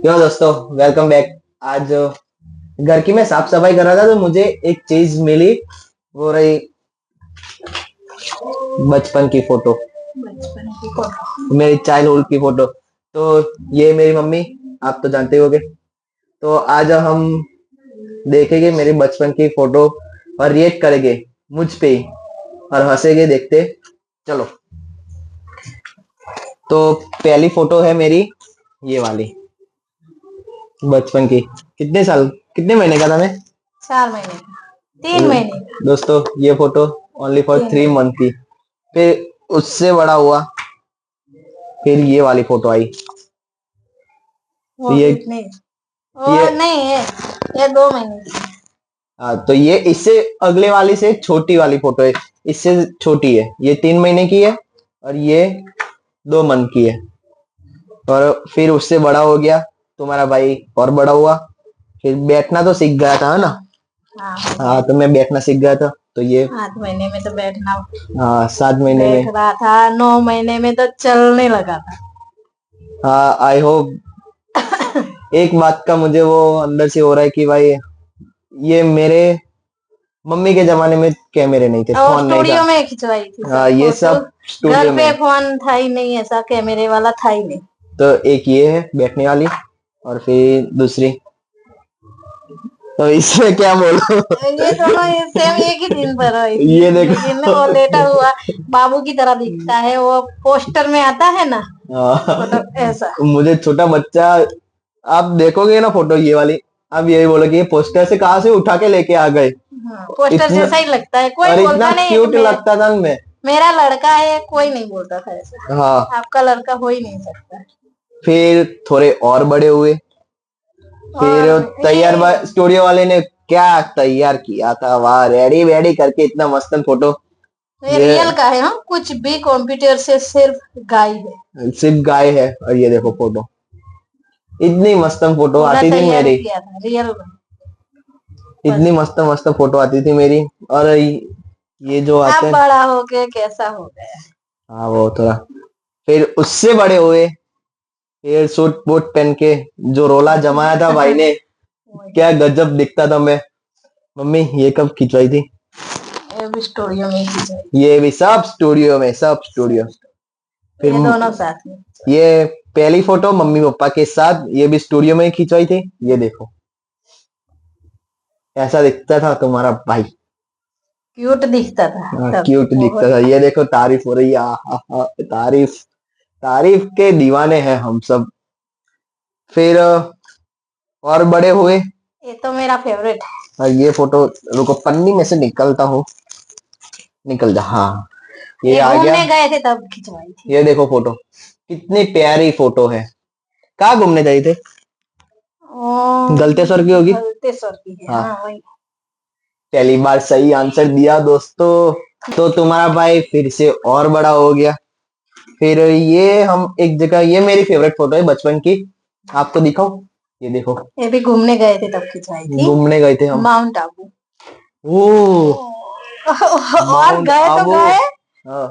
क्यों दोस्तों, welcome back. आज घर की मैं साफ सफाई कर रहा था तो मुझे एक चीज मिली। वो रही बचपन की फोटो, बचपन की फोटो। मेरी चाइल्डहुड की फोटो। तो ये मेरी मम्मी, आप तो जानते होगे। तो आज हम देखेंगे मेरे बचपन की फोटो और रिएक्ट करेंगे मुझ पे ही और हंसेंगे देखते। चलो, तो पहली फोटो है मेरी ये वाली बचपन की। कितने महीने का था मैं? 4 महीने का, 3 महीने का। दोस्तों ये फोटो ओनली फॉर तीन 3 मंथ की। फिर उससे बड़ा हुआ, फिर ये वाली फोटो आई। तो वो ये कितने? वो ये नहीं है, ये 2 महीने की। तो ये इससे अगले वाली से छोटी वाली फोटो है। इससे छोटी है, ये 3 महीने की है और ये 2 मंथ की है। और फिर उससे बड़ा हो गया तुम्हारा भाई, और बड़ा हुआ। फिर बैठना तो सीख गया था, है ना? हाँ, हो गया। हाँ, तो मैं बैठना सीख गया था। तो ये 8 महीने में तो बैठना हाँ, 7 महीने बैठ में। रहा था, 9 महीने में तो चलने लगा था। हाँ, आई होप। एक बात का मुझे वो अंदर से हो रहा है कि भाई, ये मेरे मम्मी के जमाने में कैमरे नहीं थे, और फोन नहीं था। स्टूडियो में खिंचवाई थी हाँ, सब ये फोटो। सब घर स्टूडियो पे में। फोन था ही नहीं, ऐसा कैमरे वाला था ही नहीं। तो एक ये है बैठने वाली, और फिर दूसरी। तो इसमें क्या बोलूं? ये दोनों सेम एक ही दिन पर आई थी, ये लेकिन वो देखो। लेटा हुआ बाबू की तरह दिखता है, वो पोस्टर में आता है ना, हाँ, मतलब ऐसा। मुझे छोटा बच्चा, आप देखोगे ना फोटो ये वाली, आप यही बोलोगे ये पोस्टर से कहाँ से उठा के लेके आ गए। हाँ, पोस्टर इतना जैसा ही लगता है, कोई और इतना बोलता नहीं है कि क्यूट लगता था मैं। मेरा लड़का है, कोई नहीं बोलता था ऐसा। हाँ, आपका लड़का हो ही नहीं सकता। फिर थोड़े और बड़े हुए। फिर और तैयार ये स्टूडियो वाले ने क्या तैयार किया था, वाह, रेडी वेडी करके इतना मस्त फोटो। ये ये रियल का है, हाँ, कुछ भी कंप्यूटर से सिर्फ गाय है। सिर्फ गाय है, और ये देखो फोटो, इतनी मस्त फोटो पूरा आती थी तैयार मेरी। किया था रियल में। इतनी बस मस्त मस्त फोटो आती थी मेरी। और ये जो आप आते हैं। बड़ा हो के कैसा हो गया? हाँ, वो थोड़ा फिर उससे बड़े हुए, फिर सूट बूट पहन के जो रोला जमाया था भाई ने, वही, क्या गजब दिखता था मैं। मम्मी ये कब खिंचवाई थी? ये भी स्टूडियो में ही जाएगी। ये भी सब स्टूडियो में, सब स्टूडियो। फिर ये दोनों साथ में। ये पहली फोटो मम्मी पापा के साथ, ये भी स्टूडियो में ही खिंचवाई थी। ये देखो, ऐसा दिखता था तुम्हारा भाई। क्यूट दिखता था तब क्यूट दिखता बहुत। था। ये देखो, तारीफ हो रही है। तारीफ, तारीफ के दीवाने हैं हम सब। फिर और बड़े हुए। ये तो मेरा फेवरेट है। और ये फोटो, रुको पन्नी में से निकलता हूँ, निकल जा। हाँ, ये ये आ गया। घूमने गए थे तब खिंचवाई थी। ये देखो फोटो, कितनी प्यारी फोटो है। कहाँ घूमने गए थे? गलतेश्वर की होगी। गलतेश्वर की है, हाँ, हाँ वही। पहली बार सही आंसर दिया दोस्तों। तो तुम्हारा भाई फिर से और बड़ा हो गया। फिर ये हम एक जगह, ये मेरी फेवरेट फोटो है बचपन की, आपको दिखाओ। ये देखो, ये भी घूमने गए थे तब खिंचवाई थी। घूमने गए थे हम। माउंट आबू। ओ, और माउंट गए तो आबू। गए, हाँ।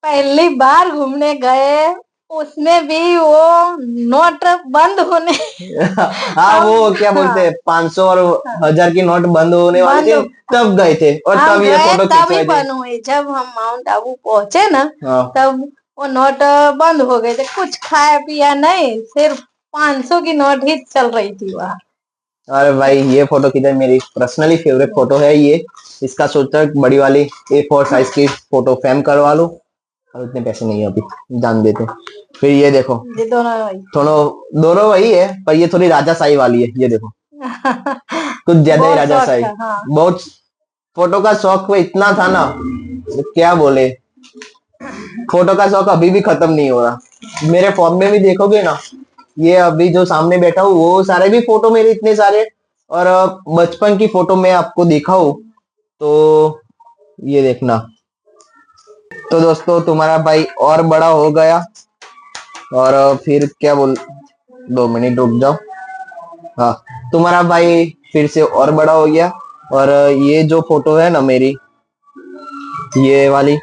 पहली बार घूमने गए, उसमें भी वो नोट बंद होने। हाँ, अब वो क्या बोलते हाँ, हैं, 500 और हाँ, 1000 की नोट बंद होने वाली बंद। थी। तब गए थे और हम तब ये गए फोटो तभी खिंचवाए थे। बंद हुए, जब हम माउंट आबू पहुंचे ना, हाँ। तब वो नोट बंद हो गए थे। कुछ खाया पिया नहीं, सिर्फ 500 की नोट ही चल रही थी वहाँ। अरे भाई, ये फोटो किधर, मेरी पर्सनली फेवरेट फोटो है ये। इसका सोचा बड़ी वाली A4 साइज की फोटो फ्रेम करवा लो, और उतने पैसे नहीं है अभी, जान देते। फिर ये देखो, ये दोनों वही। दोनों दोनों वही है, पर ये थोड़ी राजाशाही वाली है। ये देखो, कुछ ज्यादा ही बहुत शौक राजाशाही। था, हाँ। बहुत फोटो का शौक में इतना था ना, तो क्या बोले। फोटो का शौक अभी भी खत्म नहीं हो रहा। मेरे फोन में भी देखोगे ना, ये अभी जो सामने बैठा हूँ, वो सारे भी फोटो मेरे इतने सारे। और बचपन की फोटो मैं आपको दिखाऊं तो ये देखना। तो दोस्तों तुम्हारा भाई और बड़ा हो गया। और फिर क्या बोल, 2 मिनट रुक जाओ। हाँ, तुम्हारा भाई फिर से और बड़ा हो गया। और ये जो फोटो है ना मेरी, ये वाली,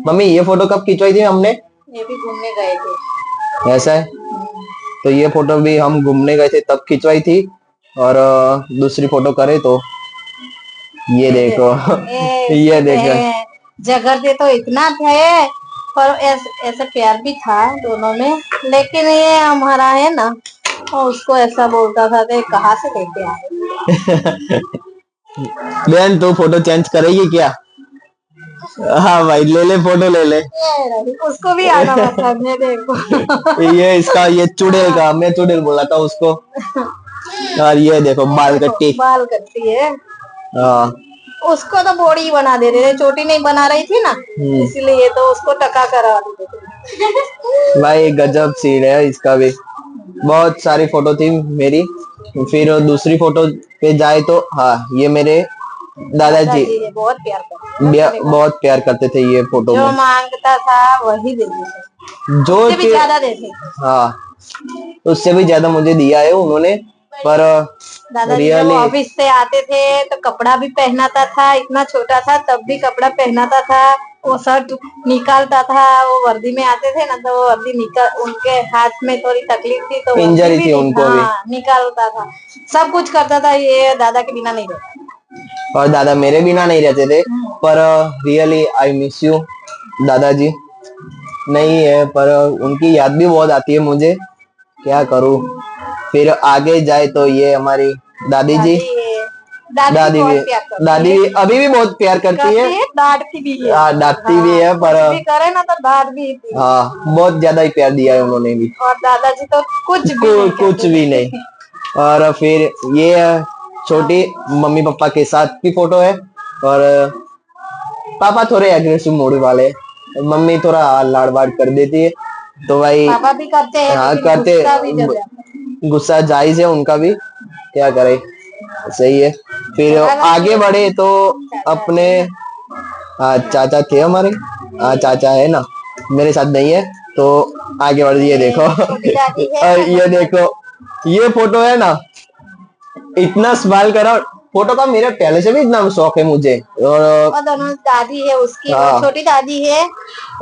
मम्मी ये फोटो कब खिंचवाई थी हमने? ये भी घूमने गए थे। ऐसा है। तो ये फोटो भी हम घूमने गए थे तब खिंचवाई थी। और दूसरी फोटो करे तो ये देखो ये देखो। झगड़ते तो इतना थे, पर ऐसे प्यार भी था दोनों में। लेकिन ये हमारा है ना, और उसको ऐसा बोलता था तो कहाँ से लेके आए। बहन तू फोटो चेंज करेगी क्या? हाँ भाई ले ले, फोटो ले ले। उसको भी आना पसंद है देखो। ये इसका ये चुड़ैल का, मैं चुड़ैल बोला था उसको। और ये देखो बाल कट्टी। बाल कट्टी है। हाँ उसको तो बॉडी बना दे रहे थे, चोटी नहीं बना रही थी ना, इसलिए तो उसको टका करा देते थे। भाई गजब सीन है इसका भी। बहुत सारी फोटो थी मेरी। फिर दूसरी फोटो पे जाए तो हाँ ये मेरे दादाजी बहुत प्यार करते, बहुत प्यार करते थे ये फोटो जो में। मांगता था वही देते थे, जो उससे भी ज्यादा देते। हाँ उससे भी ज्यादा मुझे दिया है उन्होंने। पर दादाजी जब ऑफिस से आते थे तो कपड़ा भी पहनाता था, इतना छोटा था तब भी कपड़ा पहनाता था। वो शर्ट निकालता था, वो वर्दी में आते थे ना तो वो वर्दी निकाल, उनके हाथ में थोड़ी तकलीफ थी तो इंजरी थी उनको भी। निकालता था, सब कुछ करता था। ये दादा के बिना नहीं रहता। और दादा मेरे बिना नहीं रहते थे। पर रियली आई मिस यू दादाजी। नहीं है पर उनकी याद भी बहुत आती है मुझे, क्या करूं। फिर आगे जाए तो ये हमारी दादी जी। दादी भी अभी भी बहुत प्यार करती है, डांटती भी है। डांटती भी है पर भी करे ना तो डांट भी थी। हाँ बहुत ज्यादा ही प्यार दिया है उन्होंने भी। और दादाजी तो कुछ भी नहीं। और फिर ये छोटी मम्मी पापा के साथ की फोटो है। और पापा थोड़े एग्रेसिव मूड वाले, मम्मी थोड़ा लाड़ बाड़ कर देती है तो भाई पापा भी करते हैं। हाँ करते, गुस्सा जायज है उनका भी, क्या करे, सही है। फिर आगे बढ़े तो अपने चाचा थे हमारे, चाचा है ना, मेरे साथ नहीं है तो आगे बढ़। ये देखो और ये देखो ये फोटो है ना, इतना स्माइल करा। फोटो का मेरा पहले से भी इतना शौक है मुझे। और दोनों दादी है उसकी, छोटी दादी है,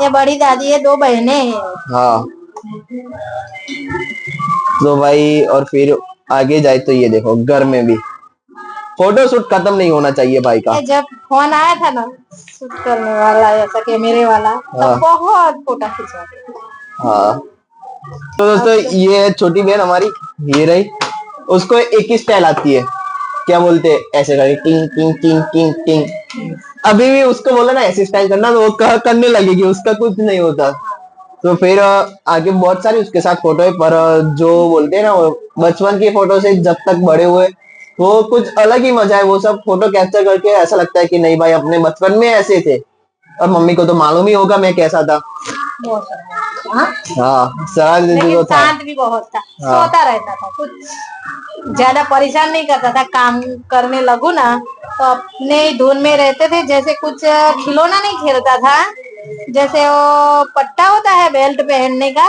ये बड़ी दादी है, दो बहनें हैं। हाँ तो भाई और फिर आगे जाए तो ये देखो घर में भी फोटो शूट खत्म नहीं होना चाहिए भाई का। जब फोन आया था ना शूट करने वाला, ऐसा कैमरे वाला, तो बहुत फोटो खिंचवाते। हाँ तो दोस्तों ये है छोटी बहन हमारी, ये रही। उसको एक ही स्टाइल आती है, क्या बोलते हैं, ऐसे करके टिंग टिंग टिंग टिंग टिंग। अभी भी उसको बोला ना ऐसे स्टाइल करना तो वो करने लगेगी, उसका कुछ नहीं होता। तो फिर आगे बहुत सारी उसके साथ फोटो है। पर जो बोलते हैं ना वो बचपन की फोटो से जब तक बड़े हुए वो कुछ अलग ही मजा है। वो सब फोटो कैप्चर करके ऐसा लगता है कि नहीं भाई अपने बचपन में ऐसे थे। और मम्मी को तो मालूम ही होगा मैं कैसा था। हाँ शांत भी बहुत था, सोता रहता था, कुछ ज्यादा परेशान नहीं करता था। काम करने लगू ना तो अपने धुन में रहते थे, जैसे कुछ खिलौना नहीं खेलता था। जैसे वो पट्टा होता है बेल्ट पहनने का,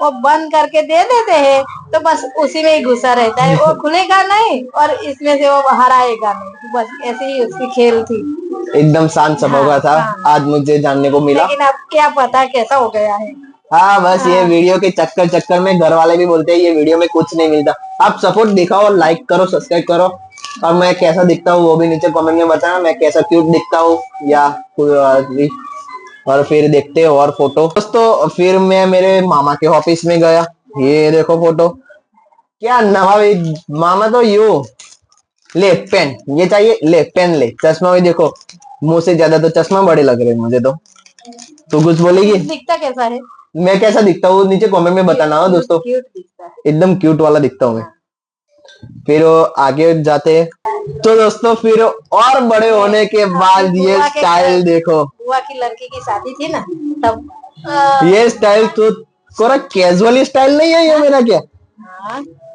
वो बंद करके दे देते हैं तो बस उसी में ही घुसा रहता है, वो खुलेगा नहीं और इसमें से वो बाहर आएगा नहीं। बस ऐसे ही उसकी खेल थी। एकदम शांत स्वभाव था। आज मुझे जानने को मिला, लेकिन अब क्या पता कैसा हो गया है। हाँ बस ये वीडियो के चक्कर में घर वाले भी बोलते हैं ये वीडियो में कुछ नहीं मिलता। आप सपोर्ट दिखाओ, लाइक करो, सब्सक्राइब करो। और मैं कैसा दिखता हूँ वो भी नीचे कमेंट में बताना, मैं कैसा क्यूट दिखता हूँ या कोई। और फिर देखते हो और फोटो। दोस्तों फिर मैं मेरे मामा के ऑफिस में गया। ये देखो फोटो, क्या नवा मामा तो यू ले पेन, ये चाहिए ले पेन ले, चश्मा भी देखो मुंह से ज्यादा तो चश्मा बड़े लग रहे हैं मुझे तो। तू कुछ बोलेगी? दिखता कैसा है, मैं कैसा दिखता हूँ नीचे कमेंट में बताना हो दोस्तों। एकदम क्यूट वाला दिखता हूँ मैं। फिर आगे जाते तो दोस्तों फिर और बड़े होने के बाद ये स्टाइल देखो। बुआ की लड़की की शादी थी ना तब ये स्टाइल तो थोड़ा कैजुअल स्टाइल नहीं है ये मेरा क्या?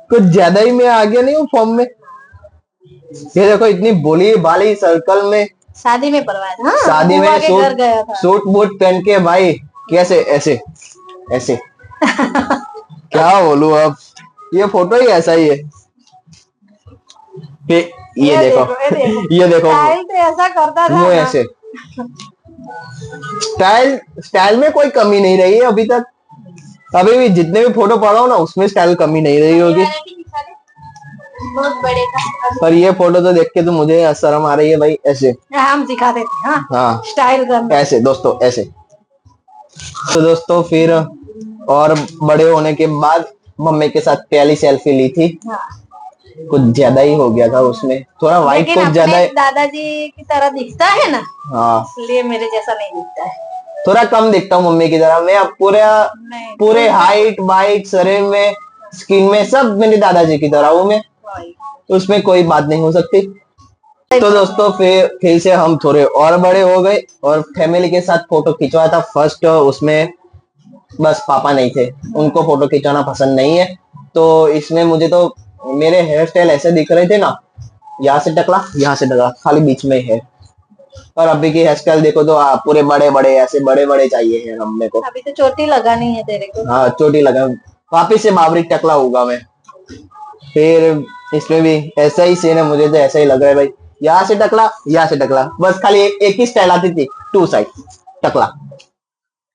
कुछ ज्यादा ही मैं आगे नहीं हूँ फॉर्म में। ये देखो इतनी बोली बाली सर्कल में शादी में परवाया था। शादी में सूट बूट पहन के भाई कैसे ऐसे ऐसे क्या बोलूं अब, ये फोटो ही ऐसा ही है। ये देखो ये देखो तो ऐसा करता था वो ऐसे स्टाइल में कोई कमी नहीं रही है अभी तक। अभी भी जितने भी फोटो पड़ा हो ना उसमें स्टाइल कमी नहीं रही होगी। बहुत बड़े था। पर ये फोटो तो देख के तो मुझे शर्म आ रही है भाई। ऐसे हम सिखा देते हैं, हाँ हाँ स्टाइल करना। ऐसे दोस्तों ऐसे। तो दोस्तों फिर और बड़े होने के बाद मम्मी के साथ पहली सेल्फी ली थी। हाँ। कुछ ज्यादा ही हो गया था उसमें, थोड़ा वाइट लेकिन कुछ ज्यादा। अपने दादाजी की तरह दिखता है ना, हाँ इसलिए मेरे जैसा नहीं दिखता है। थोड़ा कम दिखता हूँ मम्मी की तरह मैं। अब नहीं, पूरे हाइट वाइट शरीर में स्किन में सब मेरे दादाजी की तरह हूँ मैं। उसमें कोई बात नहीं हो सकती। तो दोस्तों फिर से हम थोड़े और बड़े हो गए और फैमिली के साथ फोटो खिंचवाया था फर्स्ट। उसमें बस पापा नहीं थे, उनको फोटो खिंचाना पसंद नहीं है। तो इसमें मुझे तो मेरे हेयर स्टाइल ऐसे दिख रहे थे ना, यहाँ से टकला यहाँ से टकला, खाली बीच में है। और अभी की हेयर स्टाइल देखो तो पूरे बड़े बड़े ऐसे बड़े बड़े चाहिए है हमने को। अभी तो चोटी लगानी है तेरे को। हाँ चोटी लगा, वापिस से बाबरी टकला होगा मैं। फिर इसमें भी ऐसा ही सीन है, मुझे तो ऐसा ही लग रहा है भाई। यहाँ से टकला यहाँ से टकला, बस खाली एक ही स्टाइल आती थी, टू साइड टकला,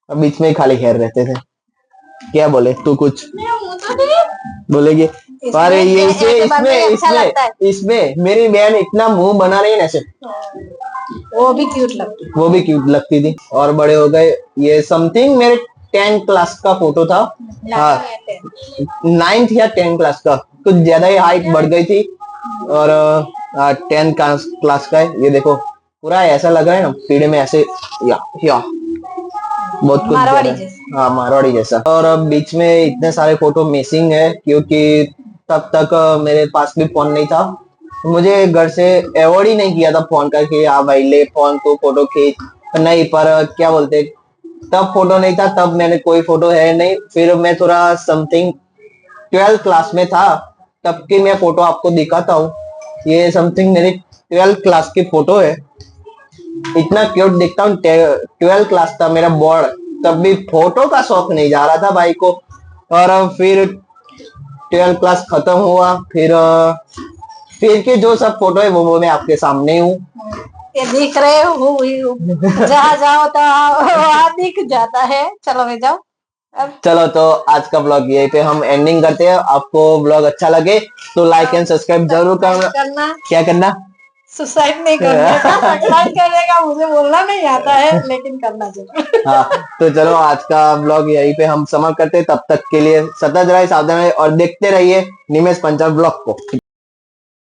और बीच में ही खाली हेयर रहते थे। क्या बोले तू कुछ बोलेगी? अरे ये इसमें मेरी बहन इतना मुंह बना रही है ना ऐसे, वो भी क्यूट लगती है। वो भी क्यूट लगती थी। और बड़े हो गए, ये समथिंग मेरे 10th क्लास का फोटो था। हाँ 9th या 10th क्लास का, कुछ ज्यादा ही हाइट बढ़ गई थी। और 10th क्लास का है ये देखो, पूरा ऐसा लग रहा है ना पीढ़े में ऐसे या बहुत कुछ मारवाड़ी ज्यादा। हाँ मारवाड़ी जैसा। और अब बीच में इतने सारे फोटो मिसिंग है क्योंकि तब तक मेरे पास भी फोन नहीं था। मुझे घर से अवॉइड ही नहीं किया था फोन का कि हाँ भाई ले फोन तो फोटो खींच, नहीं। पर क्या बोलते, तब फोटो नहीं था, तब मैंने कोई फोटो है नहीं। फिर मैं थोड़ा समथिंग 12th क्लास में था, तब की मैं फोटो आपको दिखाता हूँ। ये समथिंग मेरी 12th क्लास की फोटो है। इतना क्यूट दिखता हूँ। 12th क्लास था मेरा बोर्ड, तब भी फोटो का शौक नहीं जा रहा था भाई को। और फिर 12th क्लास खत्म हुआ, फिर के जो सब फोटो है वो मैं आपके सामने हूँ। ये दिख रहे हो, जहाँ जाओ तो वहाँ दिख जाता है। चलो वे जाओ अब। चलो तो आज का ब्लॉग यहीं पे हम एंडिंग करते हैं। आपको ब्लॉग अच्छा लगे तो लाइक एंड सब्सक्राइब जरूर करना। क्या करना? सुसाइड नहीं करना, सब्सक्राइब करने का मुझे बोलना नहीं आता है, लेकिन करना जरूर। हाँ तो चलो आज का ब्लॉग यहीं पे हम समाप्त करते हैं। तब तक के लिए सतर्क रहे, सावधान रहे और देखते रहिए निमेश पंचाल ब्लॉग को।